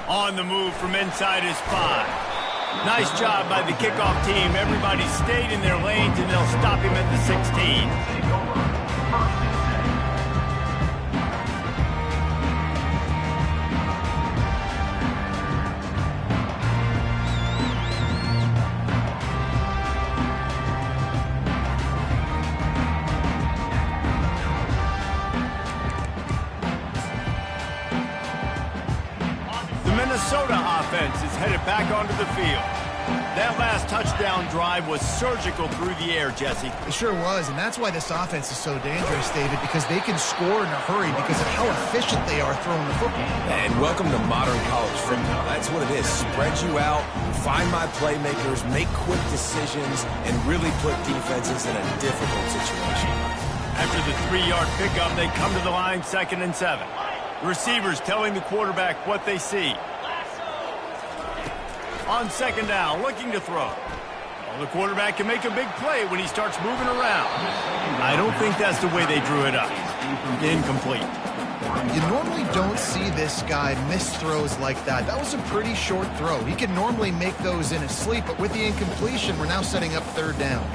On the move from inside his 5. Nice job by the kickoff team. Everybody stayed in their lanes, and they'll stop him at the 16. Minnesota offense is headed back onto the field. That last touchdown drive was surgical through the air, Jesse. It sure was, and that's why this offense is so dangerous, David, because they can score in a hurry because of how efficient they are throwing the football. And welcome to modern college football. That's what it is. Spread you out, find my playmakers, make quick decisions, and really put defenses in a difficult situation. After the 3-yard pickup, they come to the line 2nd and 7. Receivers telling the quarterback what they see. On 2nd down, looking to throw. Well, the quarterback can make a big play when he starts moving around. I don't think that's the way they drew it up. Incomplete. You normally don't see this guy miss throws like that. That was a pretty short throw. He can normally make those in his sleep, but with the incompletion, we're now setting up 3rd down.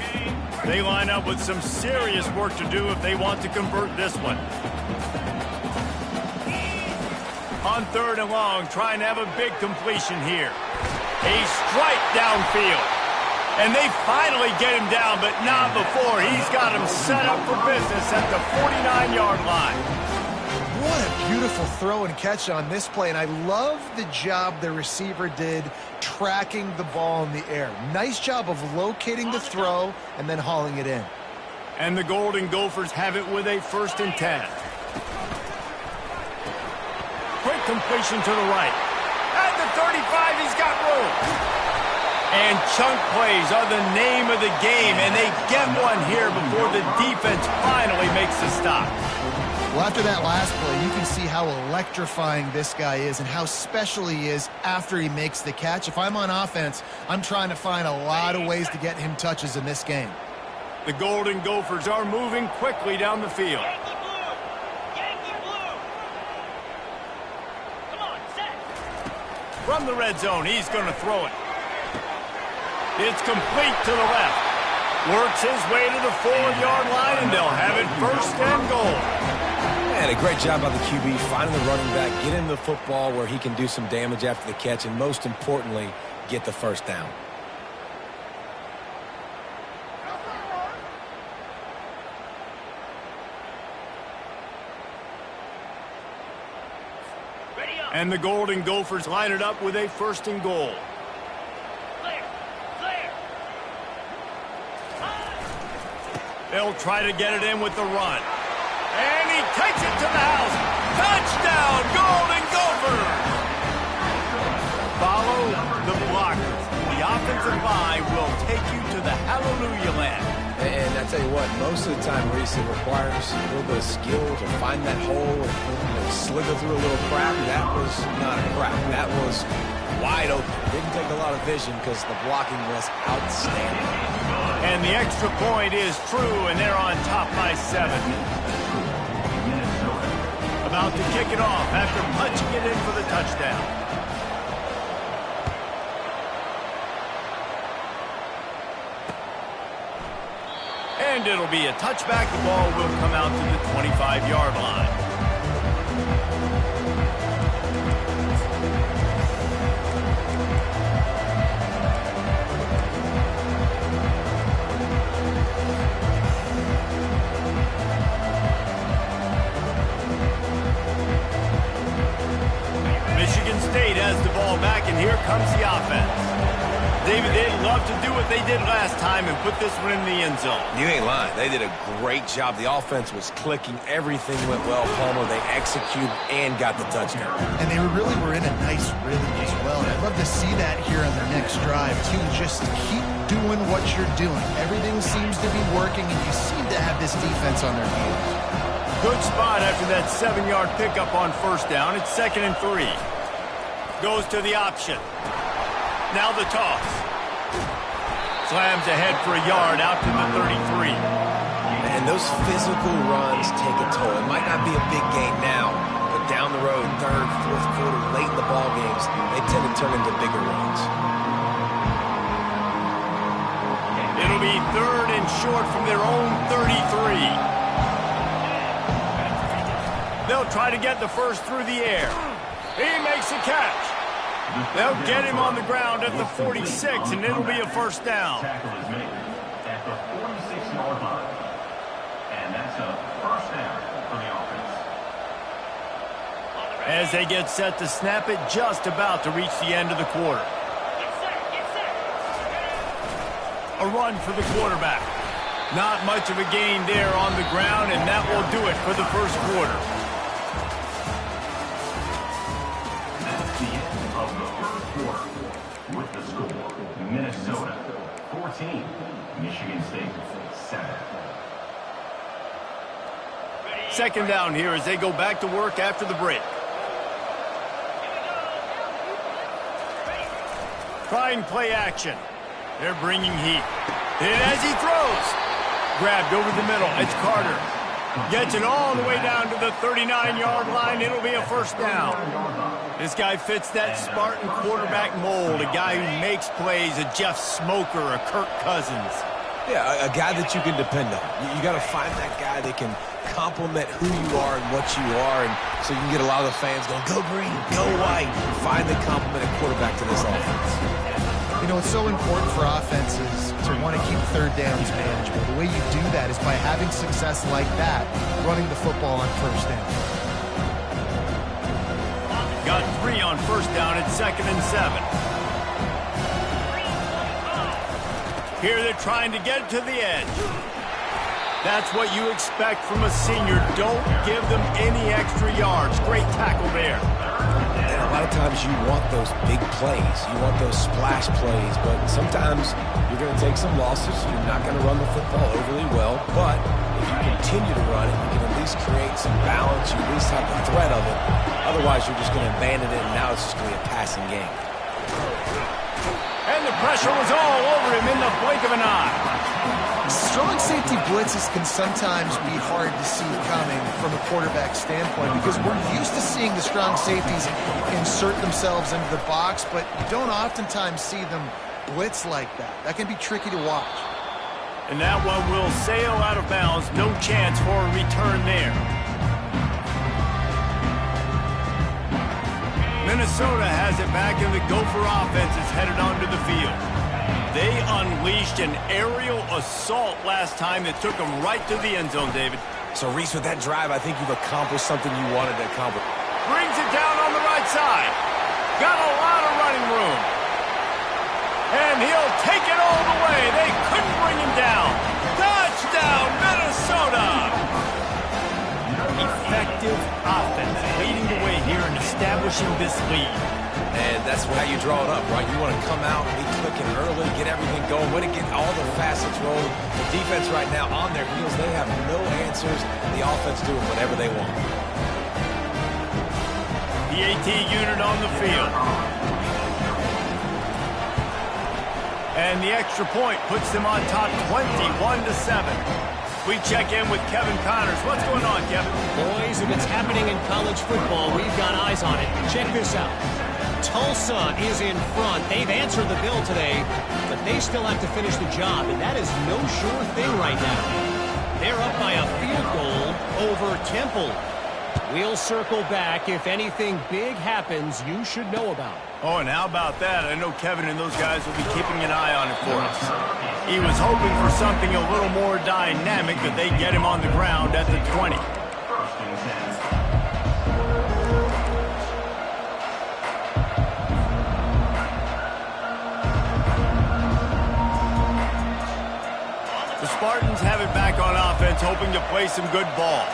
They line up with some serious work to do if they want to convert this one. On 3rd and long, trying to have a big completion here. A strike downfield. And they finally get him down, but not before. He's got him set up for business at the 49-yard line. What a beautiful throw and catch on this play, and I love the job the receiver did tracking the ball in the air. Nice job of locating the throw and then hauling it in. And the Golden Gophers have it with a 1st and 10. Quick completion to the right. At the 35, he's got room. And chunk plays are the name of the game, and they get one here before the defense finally makes a stop. Well, after that last play, you can see how electrifying this guy is and how special he is after he makes the catch. If I'm on offense, I'm trying to find a lot of ways to get him touches in this game. The Golden Gophers are moving quickly down the field. From the red zone, he's going to throw it. It's complete to the left. Works his way to the 4-yard line, and they'll have it 1st and goal. And a great job by the QB, finding the running back, get him the football where he can do some damage after the catch, and most importantly, get the 1st down. And the Golden Gophers line it up with a 1st and goal. They'll try to get it in with the run. And he takes it to the house. Touchdown, Golden Gophers! Follow the blockers. The offensive line will take you to the hallelujah land. And I tell you what, most of the time, Reese, it requires a little bit of skill to find that hole and slither through a little crack. That was not a crack. That was wide open. Didn't take a lot of vision because the blocking was outstanding. And the extra point is true, and they're on top by 7. About to kick it off after punching it in for the touchdown. And it'll be a touchback. The ball will come out to the 25-yard line. Michigan State has the ball back, and here comes the offense. David, they'd love to do what they did last time and put this one in the end zone. You ain't lying. They did a great job. The offense was clicking. Everything went well, Palmer. They executed and got the touchdown. And they really were in a nice rhythm as well. And I'd love to see that here on their next drive, too. Just keep doing what you're doing. Everything seems to be working, and you seem to have this defense on their heels. Good spot after that 7-yard pickup on 1st down. It's 2nd and 3. Goes to the option. Now the toss. Slams ahead for a yard out to the 33. And those physical runs take a toll. It might not be a big gain now, but down the road, third, fourth quarter, late in the ball games, they tend to turn into bigger runs. It'll be third and short from their own 33. They'll try to get the first through the air. He makes a catch. They'll get him on the ground at the 46, and it'll be a first down. Tackle is made at the 46-yard line. And that's a first down for the offense. As they get set to snap it, just about to reach the end of the quarter. A run for the quarterback. Not much of a gain there on the ground, and that will do it for the first quarter. That's the end of the first quarter. With the score, Minnesota 14, Michigan State 7. Second down here as they go back to work after the break. Trying play action. They're bringing heat. And as he throws, grabbed over the middle. It's Carter. Gets it all the way down to the 39-yard line. It'll be a first down. This guy fits that Spartan quarterback mold. A guy who makes plays, a Jeff Smoker, a Kirk Cousins. Yeah, a guy that you can depend on. You got to find that guy that can complement who you are and what you are, and so you can get a lot of the fans going, go green, go white. Find the complementing quarterback to this offense. You know, it's so important for offenses to want to keep third downs manageable. The way you do that is by having success like that, running the football on first down. Got 3 on first down at 2nd and 7. Here they're trying to get to the edge. That's what you expect from a senior. Don't give them any extra yards. Great tackle there. And a lot of times you want those big plays. You want those splash plays, but sometimes you're going to take some losses. You're not going to run the football overly well, but if you continue to run it, you can at least create some balance. You at least have the threat of it. Otherwise, you're just going to abandon it, and now it's just going to be a passing game. And the pressure was all over him in the blink of an eye. Strong safety blitzes can sometimes be hard to see coming from a quarterback standpoint because we're used to seeing the strong safeties insert themselves into the box, but you don't oftentimes see them blitz like that. That can be tricky to watch. And that one will sail out of bounds. No chance for a return there. Minnesota has it back, and the Gopher offense is headed onto the field. They unleashed an aerial assault last time that took them right to the end zone, David. So, Reese, with that drive, I think you've accomplished something you wanted to accomplish. Brings it down on the right side. Got a lot of running room. And he'll take it all the way. They couldn't bring him down. Touchdown, Minnesota! Effective offense leading the way here and establishing this lead. And that's how you draw it up, right? You want to come out, be clicking early, get everything going, want to get all the facets rolling. The defense right now on their heels, they have no answers. The offense doing whatever they want. The AT unit on the field. And the extra point puts them on top 21-7. We check in with Kevin Connors. What's going on, Kevin? Boys, if it's happening in college football, we've got eyes on it. Check this out. Tulsa is in front. They've answered the bill today, but they still have to finish the job, and that is no sure thing right now. They're up by a field goal over Temple. We'll circle back. If anything big happens, you should know about it. Oh, and how about that? I know Kevin and those guys will be keeping an eye on it for us. He was hoping for something a little more dynamic, but they get him on the ground at the 20. The Spartans have it back on offense, hoping to play some good ball.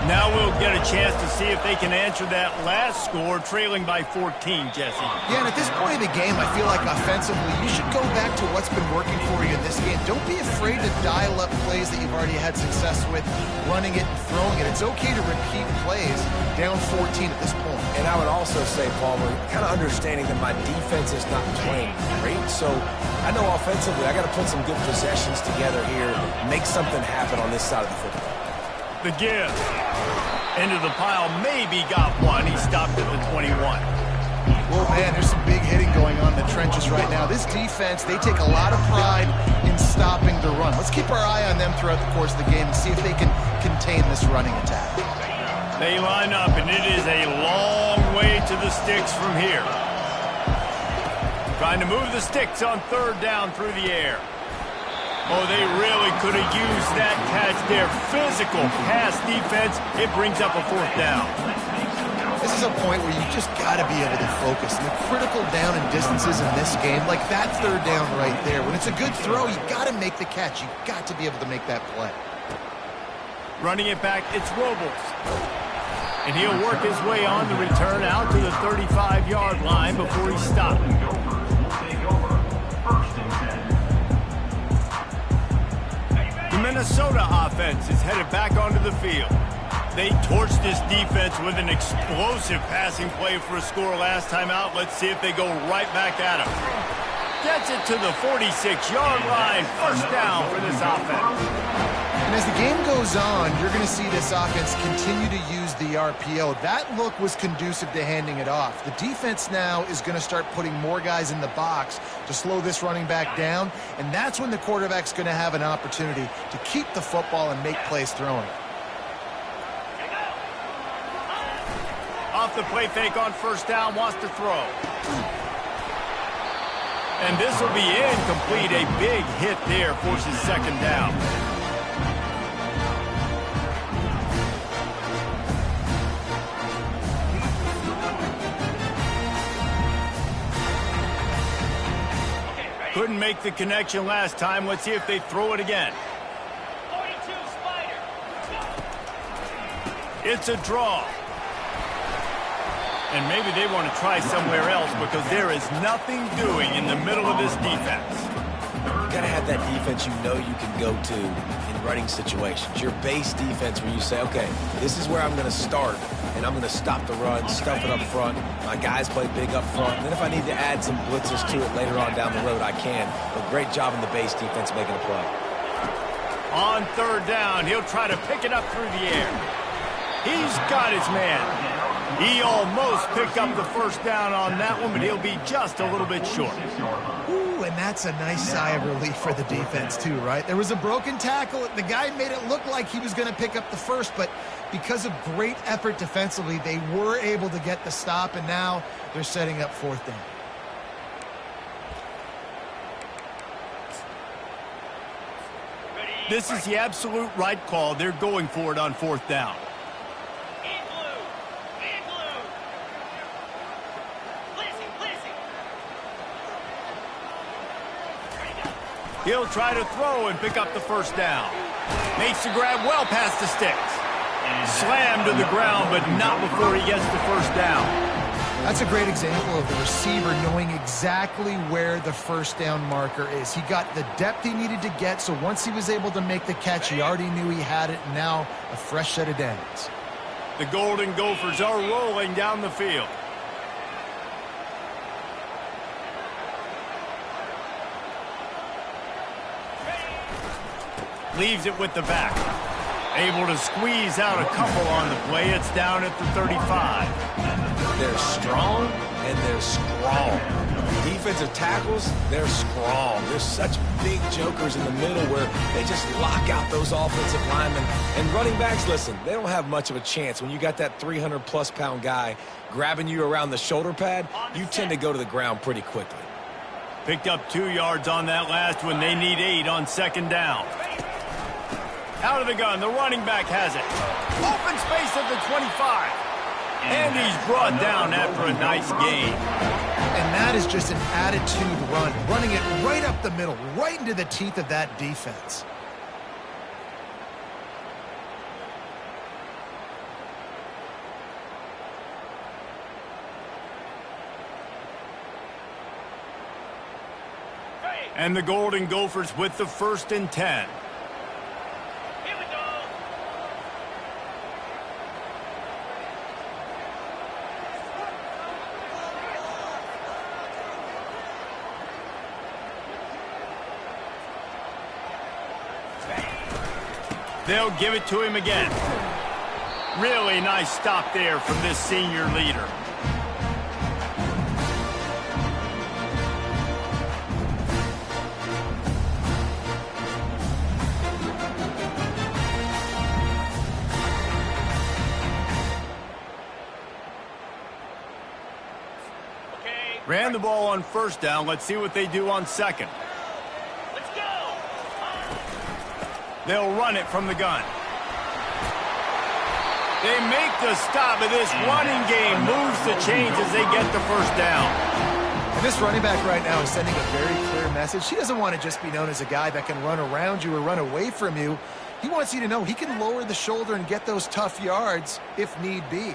Now we'll get a chance to see if they can answer that last score, trailing by 14, Jesse. Yeah, and at this point of the game, I feel like offensively, you should go back to what's been working for you in this game. Don't be afraid to dial up plays that you've already had success with, running it and throwing it. It's okay to repeat plays down 14 at this point. And I would also say, Palmer, kind of understanding that my defense is not playing great. So I know offensively I got to put some good possessions together here, make something happen on this side of the football. The give. Into the pile, maybe got one. He stopped at the 21. Well, man, there's some big hitting going on in the trenches right now. This defense, they take a lot of pride in stopping the run. Let's keep our eye on them throughout the course of the game and see if they can contain this running attack. They line up, and it is a long way to the sticks from here. Trying to move the sticks on third down through the air. Oh, they really could have used that catch there. Physical pass defense. It brings up a fourth down. This is a point where you just got to be able to focus. And the critical down and distances in this game, like that third down right there, when it's a good throw, you got to make the catch. You got to be able to make that play. Running it back, it's Robles. And he'll work his way on the return out to the 35-yard line before he stopped. The Minnesota offense is headed back onto the field. They torched this defense with an explosive passing play for a score last time out. Let's see if they go right back at him. Gets it to the 46-yard line. First down for this offense. And as the game goes on, you're going to see this offense continue to use the RPO. That look was conducive to handing it off. The defense now is going to start putting more guys in the box to slow this running back down, and that's when the quarterback's going to have an opportunity to keep the football and make plays throwing. Off the play fake on first down, wants to throw. And this will be incomplete. A big hit there forces second down. Couldn't make the connection last time. Let's see if they throw it again. 42 Spider. It's a draw. And maybe they want to try somewhere else because there is nothing doing in the middle of this defense. You got to have that defense you know you can go to in running situations. Your base defense where you say, okay, this is where I'm going to start, and I'm going to stop the run, stuff it up front. My guys play big up front. And then if I need to add some blitzers to it later on down the road, I can. But great job in the base defense making a play. On third down, he'll try to pick it up through the air. He's got his man. He almost picked up the first down on that one, but he'll be just a little bit short. Ooh, and that's a nice sigh of relief for the defense too, right? There was a broken tackle. The guy made it look like he was going to pick up the first, but because of great effort defensively, they were able to get the stop, and now they're setting up fourth down. This is the absolute right call. They're going for it on fourth down. He'll try to throw and pick up the first down. Makes the grab well past the sticks. Slammed to the ground, but not before he gets the first down. That's a great example of the receiver knowing exactly where the first down marker is. He got the depth he needed to get, so once he was able to make the catch, he already knew he had it, and now a fresh set of downs. The Golden Gophers are rolling down the field. Leaves it with the back. Able to squeeze out a couple on the play. It's down at the 35. They're strong and they're strong. Defensive tackles, they're strong. There's such big jokers in the middle where they just lock out those offensive linemen. And running backs, listen, they don't have much of a chance. When you got that 300-plus pound guy grabbing you around the shoulder pad, you tend to go to the ground pretty quickly. Picked up 2 yards on that last one. They need 8 on second down. Out of the gun, the running back has it. Open space at the 25. And he's brought down after a nice gain. And that is just an attitude run, running it right up the middle, right into the teeth of that defense. And the Golden Gophers with the 1st and 10. They'll give it to him again. Really nice stop there from this senior leader. Ran the ball on first down. Let's see what they do on second. Let's go. They'll run it from the gun. They make the stop, but this running game moves the chains as they get the first down. And this running back right now is sending a very clear message. He doesn't want to just be known as a guy that can run around you or run away from you. He wants you to know he can lower the shoulder and get those tough yards if need be.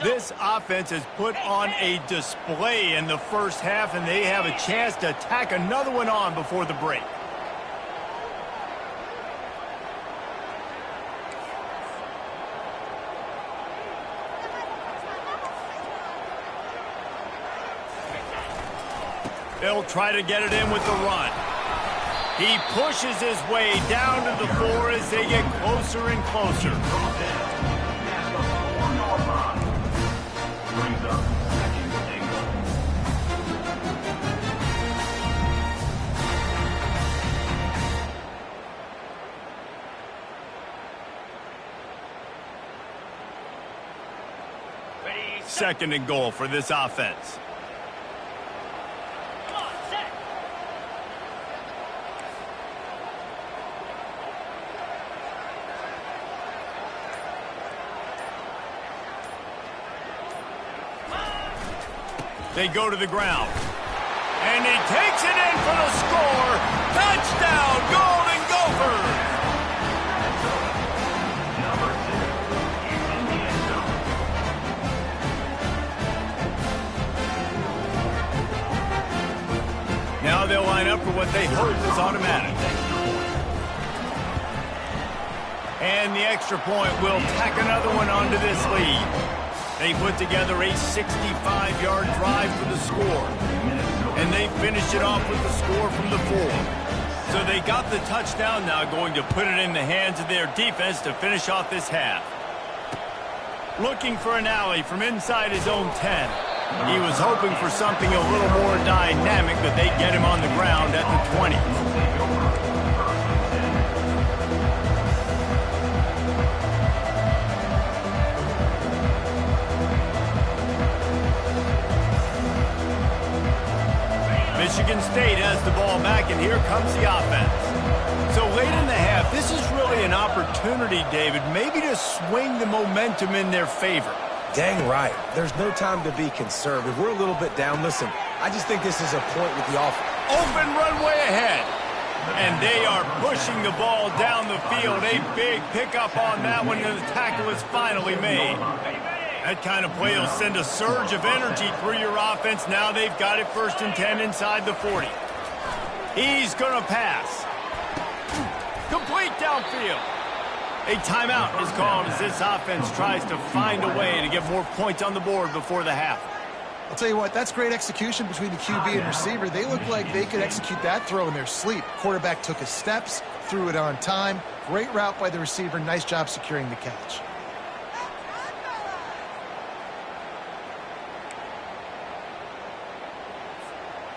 This offense has put on a display in the first half, and they have a chance to tack another one on before the break. They'll try to get it in with the run. He pushes his way down to the 4 as they get closer and closer. Second and goal for this offense. Come on, set. They go to the ground. And he takes it in for the score. Touchdown, Golden Gophers! Now they'll line up for what they hope is automatic. And the extra point will tack another one onto this lead. They put together a 65-yard drive for the score. And they finished it off with the score from the 4. So they got the touchdown, now going to put it in the hands of their defense to finish off this half. Looking for an alley from inside his own 10. He was hoping for something a little more dynamic, but they get him on the ground at the 20. Michigan State has the ball back, and here comes the offense. So late in the half, this is really an opportunity, David, maybe to swing the momentum in their favor. Dang right. There's no time to be conservative. We're a little bit down. Listen, I just think this is a point with the offense. Open runway ahead. And they are pushing the ball down the field. A big pickup on that one, and the tackle is finally made. That kind of play will send a surge of energy through your offense. Now they've got it 1st and 10 inside the 40. He's going to pass. Complete downfield. A timeout is called as this offense tries to find a way to get more points on the board before the half. I'll tell you what, that's great execution between the QB and receiver. They look like they could execute that throw in their sleep. Quarterback took his steps, threw it on time. Great route by the receiver. Nice job securing the catch.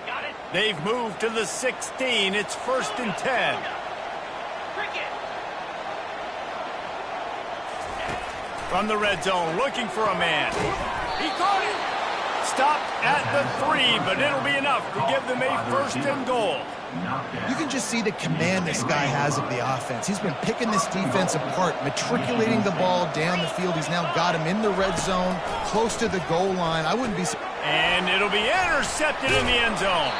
Got it. They've moved to the 16. It's 1st and 10. Cricket. From the red zone, looking for a man. He caught it. Stopped at the 3, but it'll be enough to give them a 1st and goal. You can just see the command this guy has of the offense. He's been picking this defense apart, matriculating the ball down the field. He's now got him in the red zone, close to the goal line. I wouldn't be... And it'll be intercepted in the end zone.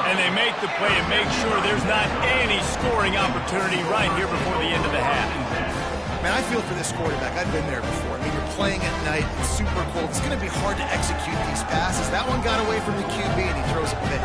And they make the play and make sure there's not any scoring opportunity right here before the end of the half. Man, I feel for this quarterback. I've been there before. I mean, you're playing at night. It's super cold. It's going to be hard to execute these passes. That one got away from the QB, and he throws a pick.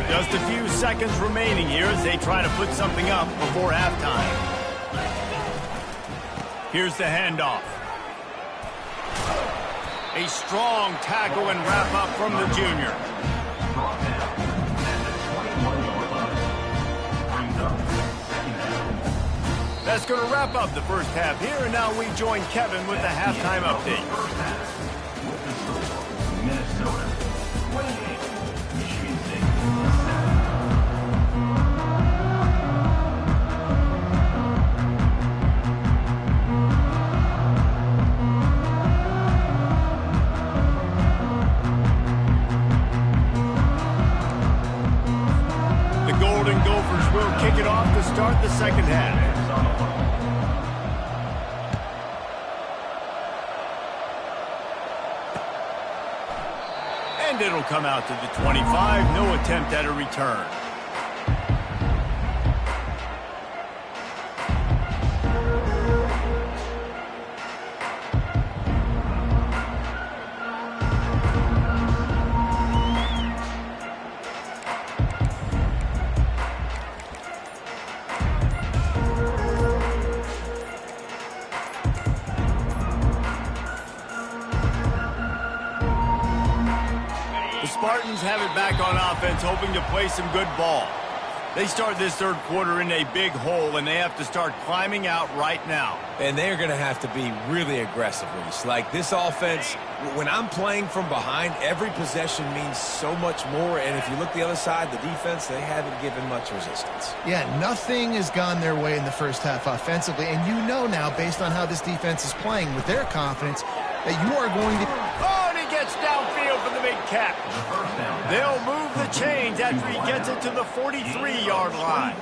Just a few seconds remaining here as they try to put something up before halftime. Here's the handoff. A strong tackle and wrap up from the junior. Brought down at the 21-yard line. Brings up second down. That's going to wrap up the first half here, and now we join Kevin with the halftime update. First half with the score, Minnesota 28, Michigan State 7. Will kick it off to start the second half. And it'll come out to the 25. No attempt at a return. Spartans have it back on offense, hoping to play some good ball. They start this third quarter in a big hole, and they have to start climbing out right now. And they're going to have to be really aggressive, Reese. Like this offense, when I'm playing from behind, every possession means so much more. And if you look the other side, the defense, they haven't given much resistance. Yeah, nothing has gone their way in the first half offensively. And you know now, based on how this defense is playing with their confidence, that you are going to... Oh, and he gets downfield for the big catch. They'll move the chains after he gets it to the 43-yard line.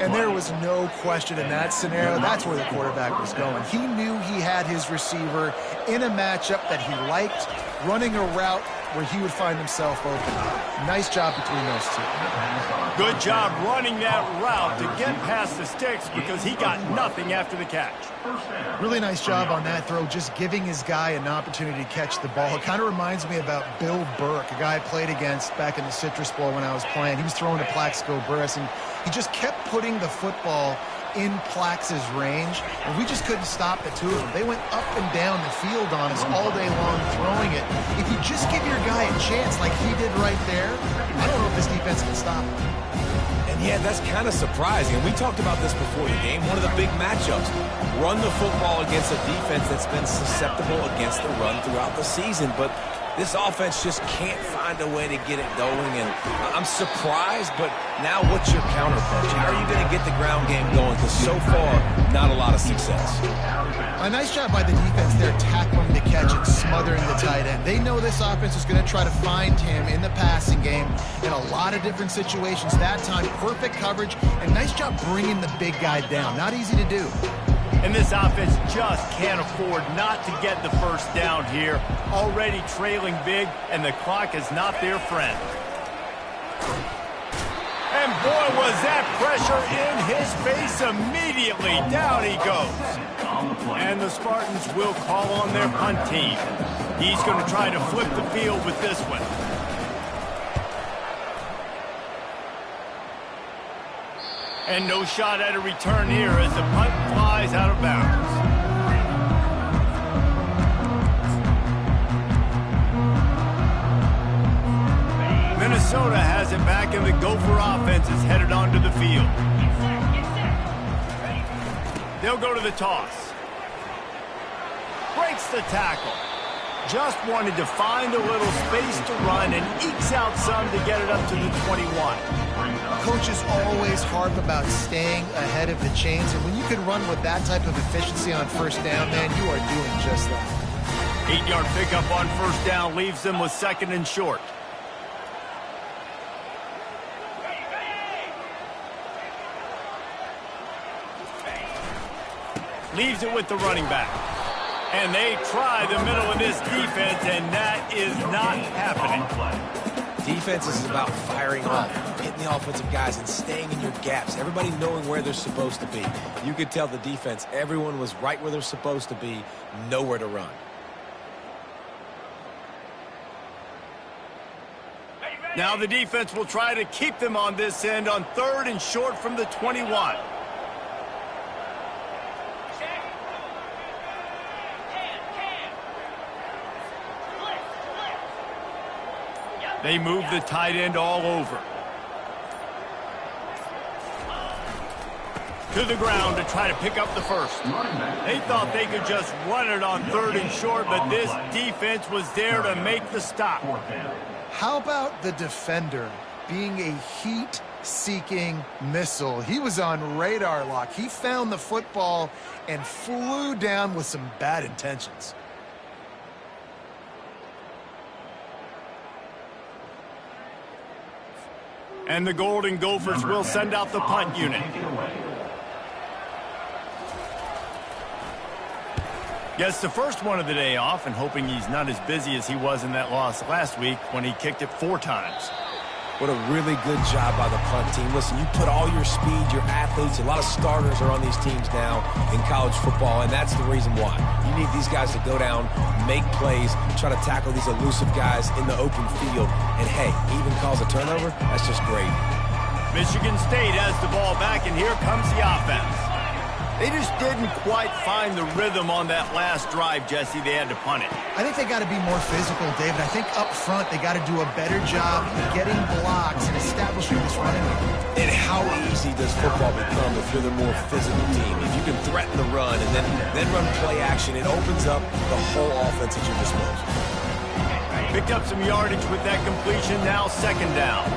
And there was no question in that scenario. That's where the quarterback was going. He knew he had his receiver in a matchup that he liked, running a route where he would find himself open. Nice job between those two. Good job running that route to get past the sticks because he got nothing after the catch. Really nice job on that throw, just giving his guy an opportunity to catch the ball. It kind of reminds me about Bill Burke, a guy I played against back in the Citrus Bowl when I was playing. He was throwing to Plaxico Burress, and he just kept putting the football in Plax's range, and we just couldn't stop the two of them. They went up and down the field on us all day long throwing it. If you just give your guy a chance like he did right there, I don't know if this defense can stop him. And yeah, that's kind of surprising. We talked about this before the game. One of the big matchups. Run the football against a defense that's been susceptible against the run throughout the season. But this offense just can't find a way to get it going. And I'm surprised, but now what's your counterpunch? How are you going to get the ground game going? Because so far, not a lot of success. A nice job by the defense there, tackling the catch and smothering the tight end. They know this offense is going to try to find him in the passing game in a lot of different situations. That time, perfect coverage, and nice job bringing the big guy down. Not easy to do. And this offense just can't afford not to get the first down here. Already trailing big, and the clock is not their friend. And boy, was that pressure in his face immediately. Down he goes. And the Spartans will call on their punt team. He's going to try to flip the field with this one. And no shot at a return here as the punt flies out of bounds. Minnesota has it back, and the Gopher offense is headed onto the field. They'll go to the toss. Breaks the tackle. Just wanted to find a little space to run and ekes out some to get it up to the 21. Coaches always harp about staying ahead of the chains, and when you can run with that type of efficiency on first down, man, you are doing just that. 8-yard pickup on first down leaves them with second and short. Leaves it with the running back. And they try the middle of this defense, and that is not happening. Defense is about firing off, hitting the offensive guys, and staying in your gaps. Everybody knowing where they're supposed to be. You could tell the defense, everyone was right where they're supposed to be, nowhere to run. Now the defense will try to keep them on this end on third and short from the 21. They move the tight end all over. To the ground to try to pick up the first. They thought they could just run it on 3rd and short, but this defense was there to make the stop. How about the defender being a heat-seeking missile? He was on radar lock. He found the football and flew down with some bad intentions. And the Golden Gophers will send out the punt unit. Gets the first one of the day off and hoping he's not as busy as he was in that loss last week when he kicked it 4 times. What a really good job by the punt team. Listen, you put all your speed, your athletes, a lot of starters are on these teams now in college football, and that's the reason why. You need these guys to go down, make plays, try to tackle these elusive guys in the open field, and hey, even cause a turnover, that's just great. Michigan State has the ball back, and here comes the offense. They just didn't quite find the rhythm on that last drive, Jesse. They had to punt it. I think they got to be more physical, David. I think up front they got to do a better job getting blocks and establishing this running game. And how easy does football become if you're the more physical team? If you can threaten the run and then run play action, it opens up the whole offense at your disposal. Picked up some yardage with that completion. Now 2nd down.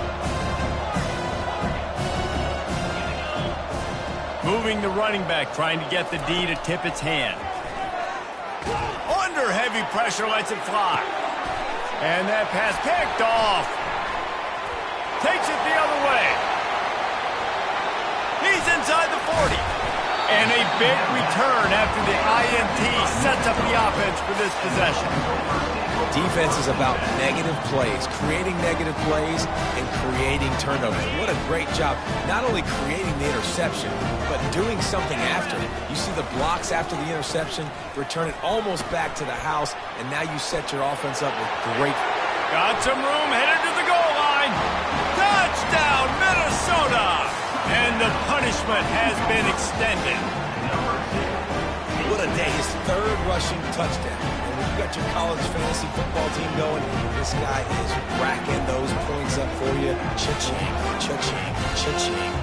Moving the running back, trying to get the D to tip its hand. Under heavy pressure, lets it fly. And that pass picked off. Takes it the other way. He's inside the 40. And a big return after the INT sets up the offense for this possession. Defense is about negative plays, creating negative plays and creating turnovers. What a great job, not only creating the interception, but doing something after it. You see the blocks after the interception, return it almost back to the house, and now you set your offense up with great. Got some room, headed to the goal line. Touchdown, Minnesota! And the punishment has been extended. What a day, his 3rd rushing touchdown. You got your college fantasy football team going. This guy is racking those points up for you. Cha-ching, cha-ching, cha-ching.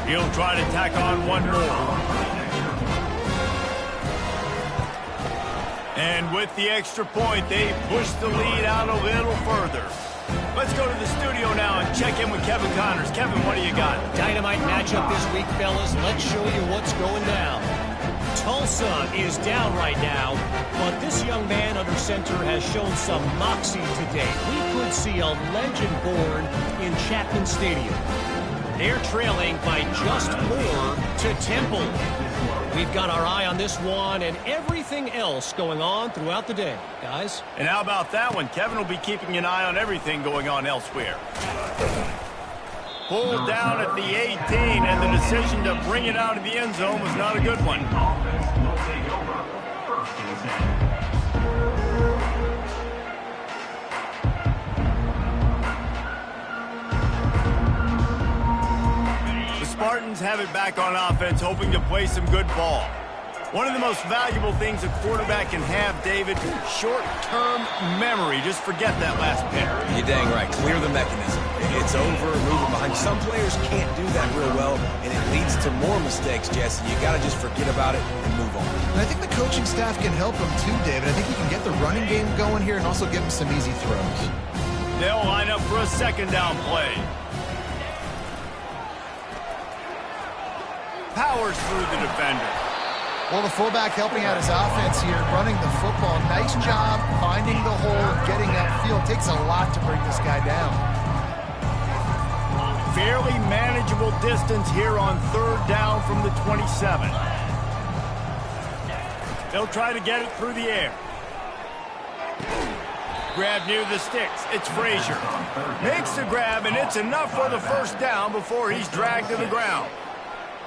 He'll try to tack on one more. And with the extra point, they push the lead out a little further. Let's go to the studio now and check in with Kevin Connors. Kevin, what do you got? Dynamite matchup this week, fellas. Let's show you what's going down. Tulsa is down right now, but this young man under center has shown some moxie today. We could see a legend born in Chapman Stadium. They're trailing by just 4 to Temple. We've got our eye on this one and everything else going on throughout the day, guys. And how about that one? Kevin will be keeping an eye on everything going on elsewhere. Pulled down at the 18, and the decision to bring it out of the end zone was not a good one. Offense will take over 1st and 10. The Spartans have it back on offense, hoping to play some good ball. One of the most valuable things a quarterback can have, David, short-term memory. Just forget that last pick. You're dang right. Clear the mechanism. It's over, moving behind. Some players can't do that real well, and it leads to more mistakes, Jesse. You got to just forget about it and move on. And I think the coaching staff can help him too, David. I think he can get the running game going here and also give him some easy throws. They'll line up for a 2nd down play. Powers through the defender. Well, the fullback helping out his offense here, running the football. Nice job finding the hole, getting upfield. Takes a lot to bring this guy down. Fairly manageable distance here on 3rd down from the 27. They'll try to get it through the air. Grab near the sticks. It's Frazier. Makes the grab, and it's enough for the 1st down before he's dragged to the ground.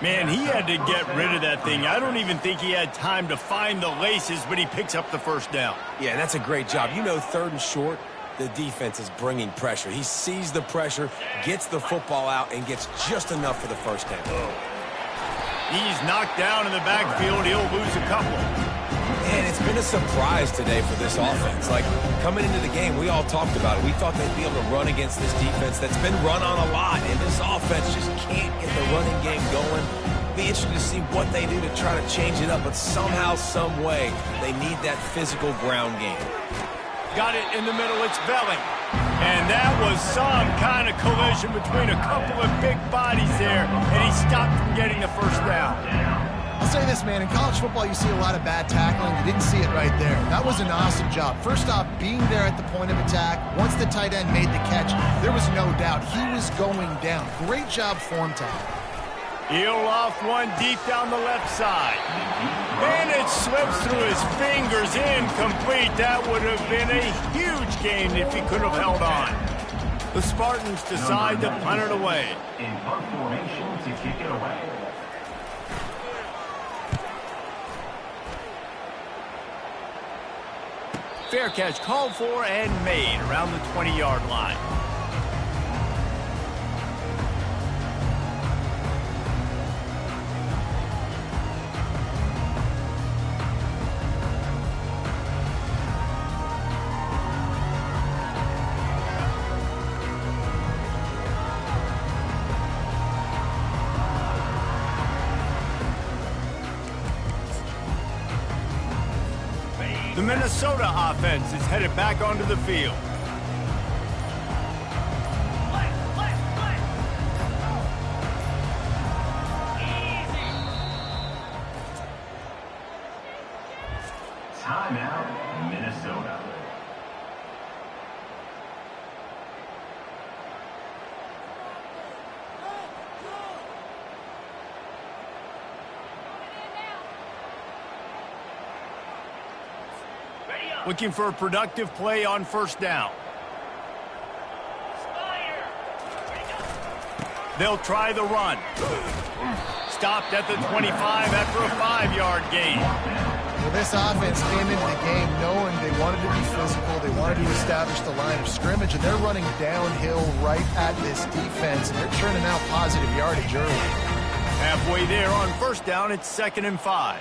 Man, he had to get rid of that thing. I don't even think he had time to find the laces, but he picks up the 1st down. Yeah, that's a great job. You know, 3rd and short, the defense is bringing pressure. He sees the pressure, gets the football out, and gets just enough for the first down. He's knocked down in the backfield. He'll lose a couple. And it's been a surprise today for this offense. Like, coming into the game, we all talked about it. We thought they'd be able to run against this defense that's been run on a lot, and this offense just can't get the running game going. Be interesting to see what they do to try to change it up, but somehow, some way, they need that physical ground game. Got it in the middle. It's Velling. And that was some kind of collision between a couple of big bodies there, and he stopped from getting the first down. I'll say this, man. In college football, you see a lot of bad tackling. You didn't see it right there. That was an awesome job. First off, being there at the point of attack. Once the tight end made the catch, there was no doubt he was going down. Great job for him, tackle. He'll off one deep down the left side. And it slips through his fingers, incomplete. That would have been a huge gain if he could have held on. The Spartans decide to punt it away. In punt formation to kick it away. Fair catch called for and made around the 20-yard line. The Minnesota offense is headed back onto the field. Timeout, Minnesota. Looking for a productive play on first down. They'll try the run. Stopped at the 25 after a 5-yard gain. Well, this offense came into the game knowing they wanted to be physical. They wanted to establish the line of scrimmage, and they're running downhill right at this defense, and they're churning out positive yardage early. Halfway there on first down, it's 2nd and 5.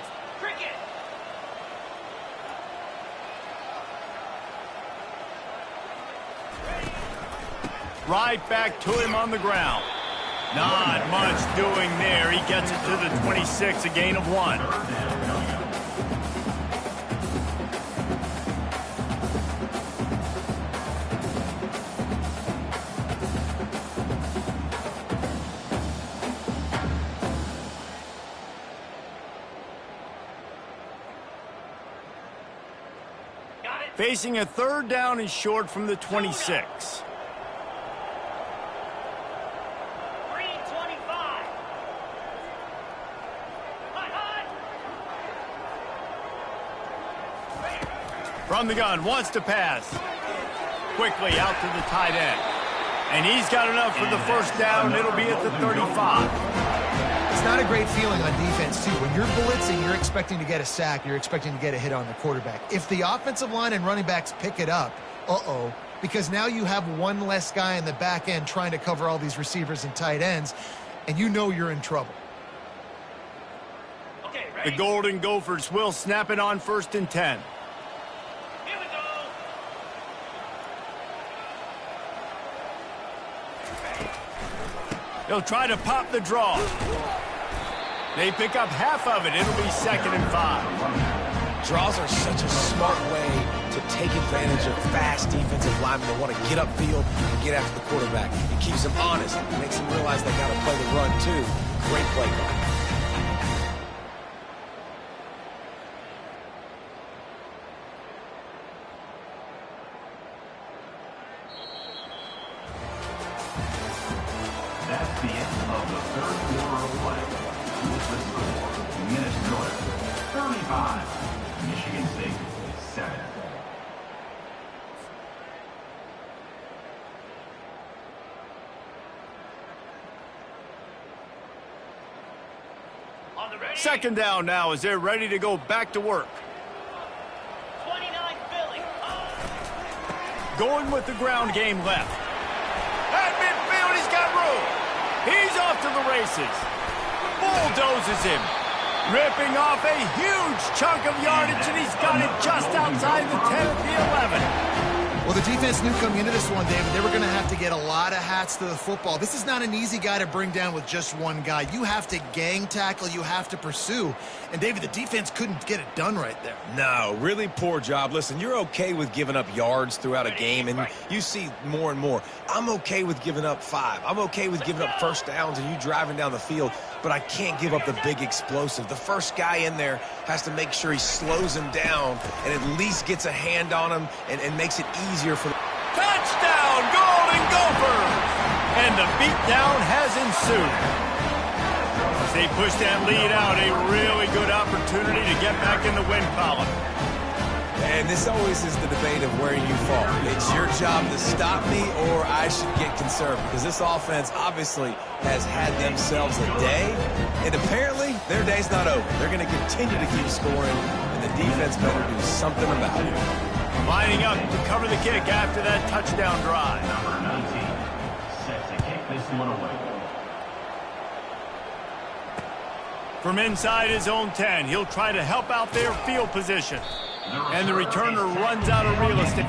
Right back to him on the ground. Not much doing there. He gets it to the 26, a gain of 1. Facing a 3rd down and short from the 26. From the gun, wants to pass. Quickly out to the tight end. And he's got enough for the first down. It'll be at the 35. It's not a great feeling on defense, too. When you're blitzing, you're expecting to get a sack. You're expecting to get a hit on the quarterback. If the offensive line and running backs pick it up, because now you have one less guy in the back end trying to cover all these receivers and tight ends, and you know you're in trouble. The Golden Gophers will snap it on 1st and 10. They'll try to pop the draw. They pick up half of it. It'll be 2nd and 5. Draws are such a smart way to take advantage of fast defensive linemen that want to get upfield and get after the quarterback. It keeps them honest. It makes them realize they got to play the run, too. Great play call. That's the end of the 3rd quarter of play. With the score, Minnesota 35, Michigan State 7. Second down now as they're ready to go back to work. 29 Philly. going with the ground game left. At midfield, he's got room. He's off to the races. Bulldozes him. Ripping off a huge chunk of yardage, and he's got it just outside the 10 at the 11. Well, the defense knew coming into this one, David, they were going to have to get a lot of hats to the football. This is not an easy guy to bring down with just one guy. You have to gang tackle. You have to pursue. And, David, the defense couldn't get it done right there. No, really poor job. Listen, you're okay with giving up yards throughout a game, and you see more and more. I'm okay with giving up 5. I'm okay with giving up first downs and you driving down the field, but I can't give up the big explosive. The first guy in there has to make sure he slows him down and at least gets a hand on him and makes it easier for the... Touchdown, Golden Gophers! And the beatdown has ensued. As they push that lead out, a really good opportunity to get back in the win column. And this always is the debate of where you fall. It's your job to stop me or I should get conservative. Because this offense obviously has had themselves a day. And apparently their day's not over. They're going to continue to keep scoring. And the defense better do something about it. Lining up to cover the kick after that touchdown drive. Number 19, set to kick this one away. From inside his own 10, he'll try to help out their field position. And the returner runs out of real estate.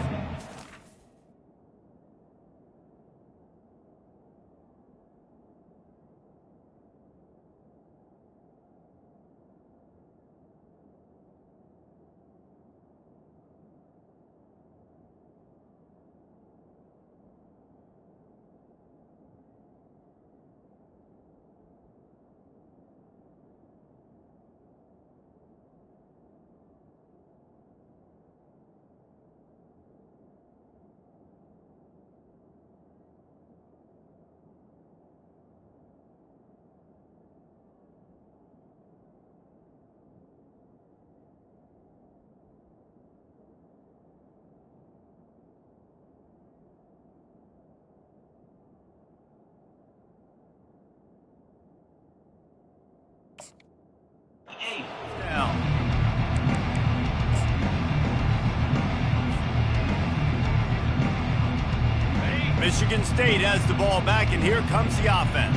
Michigan State has the ball back, and here comes the offense.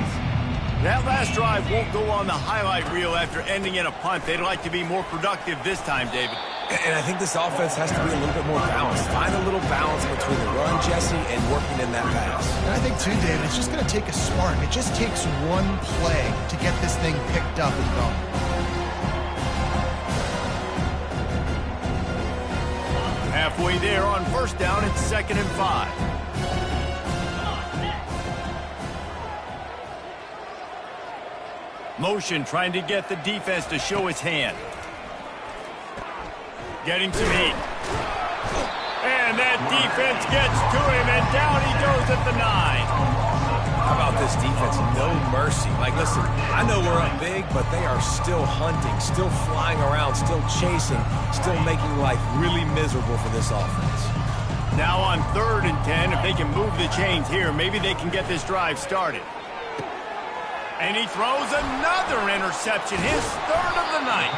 That last drive won't go on the highlight reel after ending in a punt. They'd like to be more productive this time, David. And I think this offense has to be a little bit more balanced. Find a little balance between the run, Jesse, and working in that pass. And I think, too, David, it's just going to take a spark. It just takes one play to get this thing picked up and going. Halfway there on first down, it's 2nd and 5. Motion trying to get the defense to show its hand. Getting some heat. And that defense gets to him, and down he goes at the 9. How about this defense? No mercy. Like, listen, I know we're up big, but they are still hunting, still flying around, still chasing, still making life really miserable for this offense. Now on 3rd and 10, if they can move the chains here, maybe they can get this drive started. And he throws another interception, his 3rd of the night.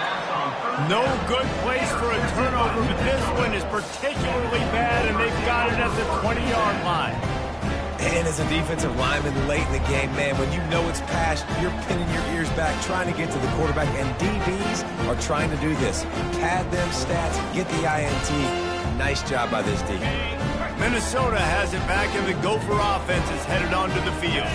No good place for a turnover, but this one is particularly bad, and they've got it at the 20-yard line. And as a defensive lineman late in the game, man, when you know it's past, you're pinning your ears back, trying to get to the quarterback, and DBs are trying to do this. Pad them stats, get the INT. Nice job by this D. Minnesota has it back, and the Gopher offense is headed onto the field.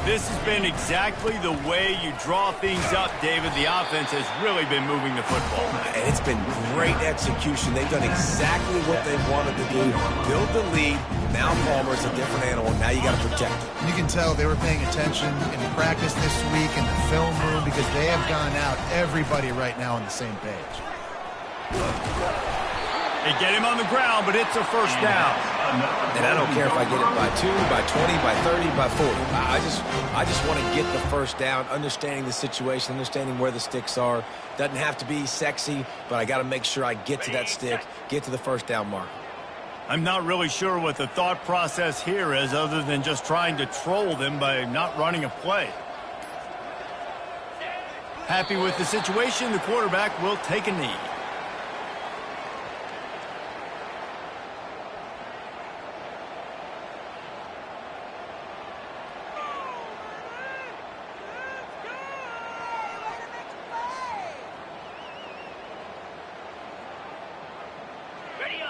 This has been exactly the way you draw things up, David. The offense has really been moving the football. And it's been great execution. They've done exactly what they wanted to do. Build the lead. Now Palmer's a different animal. Now you got to protect him. You can tell they were paying attention in practice this week in the film room because they have gone out, everybody right now on the same page. They get him on the ground, but it's a first down. And I don't care if I get it by 2, by 20, by 30, by 40. I just want to get the first down, understanding the situation, understanding where the sticks are. Doesn't have to be sexy, but I got to make sure I get to that stick, get to the first down mark. I'm not really sure what the thought process here is other than just trying to troll them by not running a play. Happy with the situation, the quarterback will take a knee.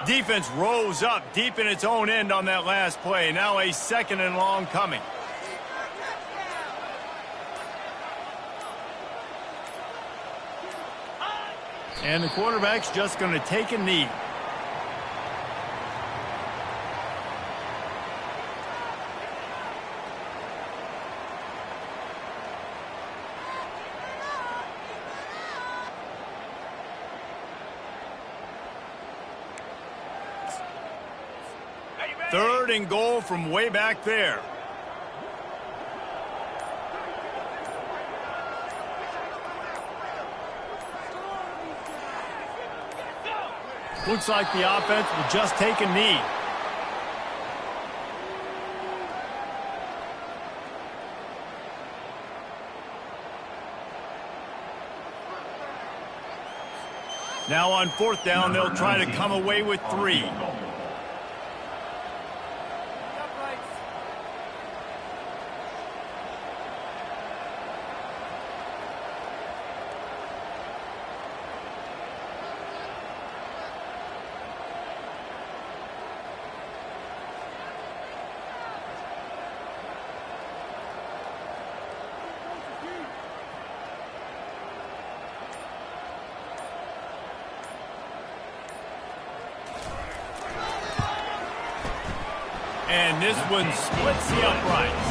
Defense rose up deep in its own end on that last play. Now a 2nd and long coming. And the quarterback's just going to take a knee. Third and goal from way back there. Looks like the offense will just take a knee. Now on 4th down, they'll try to come away with 3. And this one splits the uprights.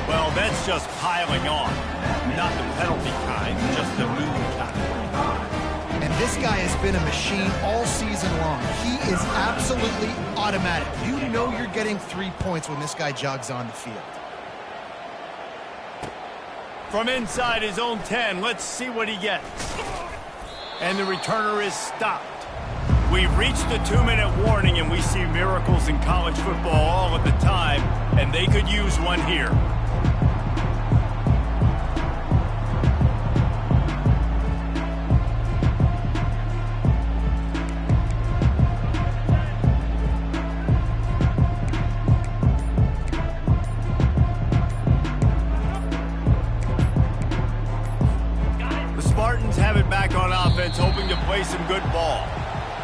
Well, that's just piling on. Not the penalty kind, just the move kind. And this guy has been a machine all season long. He is absolutely automatic. You know you're getting 3 points when this guy jogs on the field. From inside his own 10, let's see what he gets. And the returner is stopped. We've reached the 2-minute warning, and we see miracles in college football all of the time, and they could use one here. The Spartans have it back on offense, hoping to play some good ball.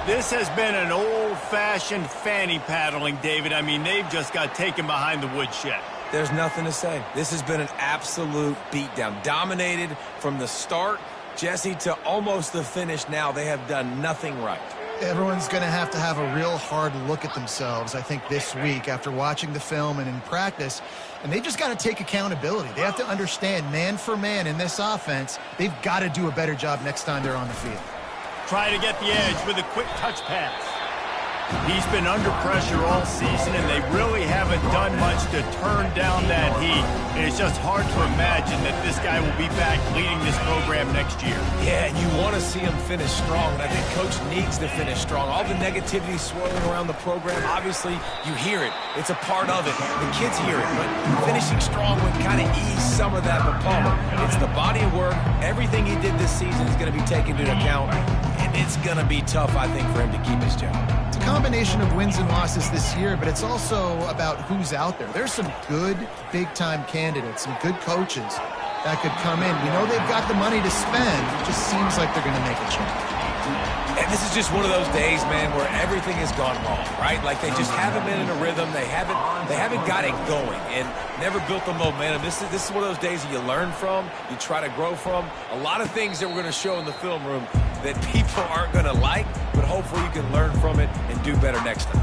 This has been an old-fashioned fanny paddling, David. I mean, they've just got taken behind the woodshed. There's nothing to say. This has been an absolute beatdown. Dominated from the start, Jesse, to almost the finish now. They have done nothing right. Everyone's going to have a real hard look at themselves, I think, this week after watching the film and in practice. And they just got to take accountability. They have to understand, man for man in this offense, they've got to do a better job next time they're on the field. Try to get the edge with a quick touch pass. He's been under pressure all season, and they really haven't done much to turn down that heat. And it's just hard to imagine that this guy will be back leading this program next year. Yeah, and you want to see him finish strong, and I think Coach needs to finish strong. All the negativity swirling around the program, obviously, you hear it. It's a part of it. The kids hear it, but finishing strong would kind of ease some of that for Palmer. It's the body of work. Everything he did this season is going to be taken into account, and it's going to be tough, I think, for him to keep his job. It's a combination of wins and losses this year, but it's also about who's out there. There's some good big-time candidates, some good coaches that could come in. We know they've got the money to spend. It just seems like they're going to make a change. And this is just one of those days, man, where everything has gone wrong, right? Like they just haven't been in a rhythm. They haven't got it going and never built the momentum. This is one of those days that you learn from, you try to grow from. A lot of things that we're going to show in the film room that people aren't going to like, but hopefully you can learn from it and do better next time.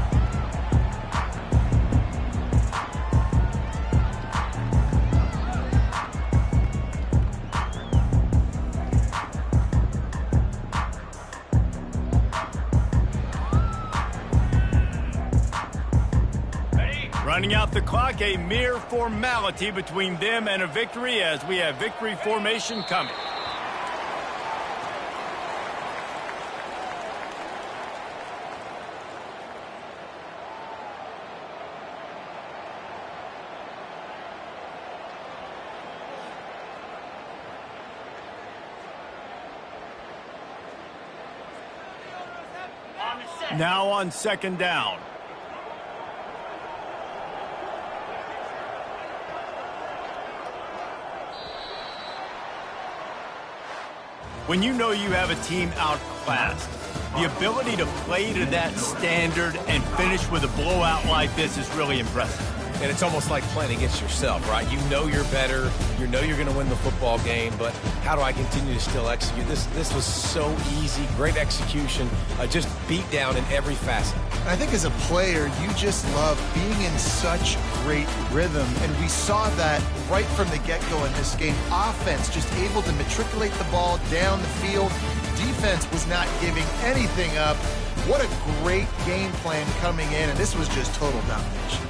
Running out the clock, a mere formality between them and a victory as we have victory formation coming. Now on 2nd down. When you know you have a team out fast. The ability to play to that standard and finish with a blowout like this is really impressive. And it's almost like playing against yourself, right? You know you're better. You know you're going to win the football game, but how do I continue to still execute? This was so easy, great execution, just beat down in every facet. I think as a player, you just love being in such great rhythm, and we saw that right from the get-go in this game. Offense just able to matriculate the ball down the field. Defense was not giving anything up. What a great game plan coming in, and this was just total domination.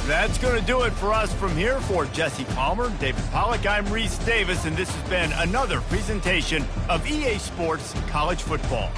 That's going to do it for us from here. For Jesse Palmer, David Pollack, I'm Reese Davis, and this has been another presentation of EA Sports College Football.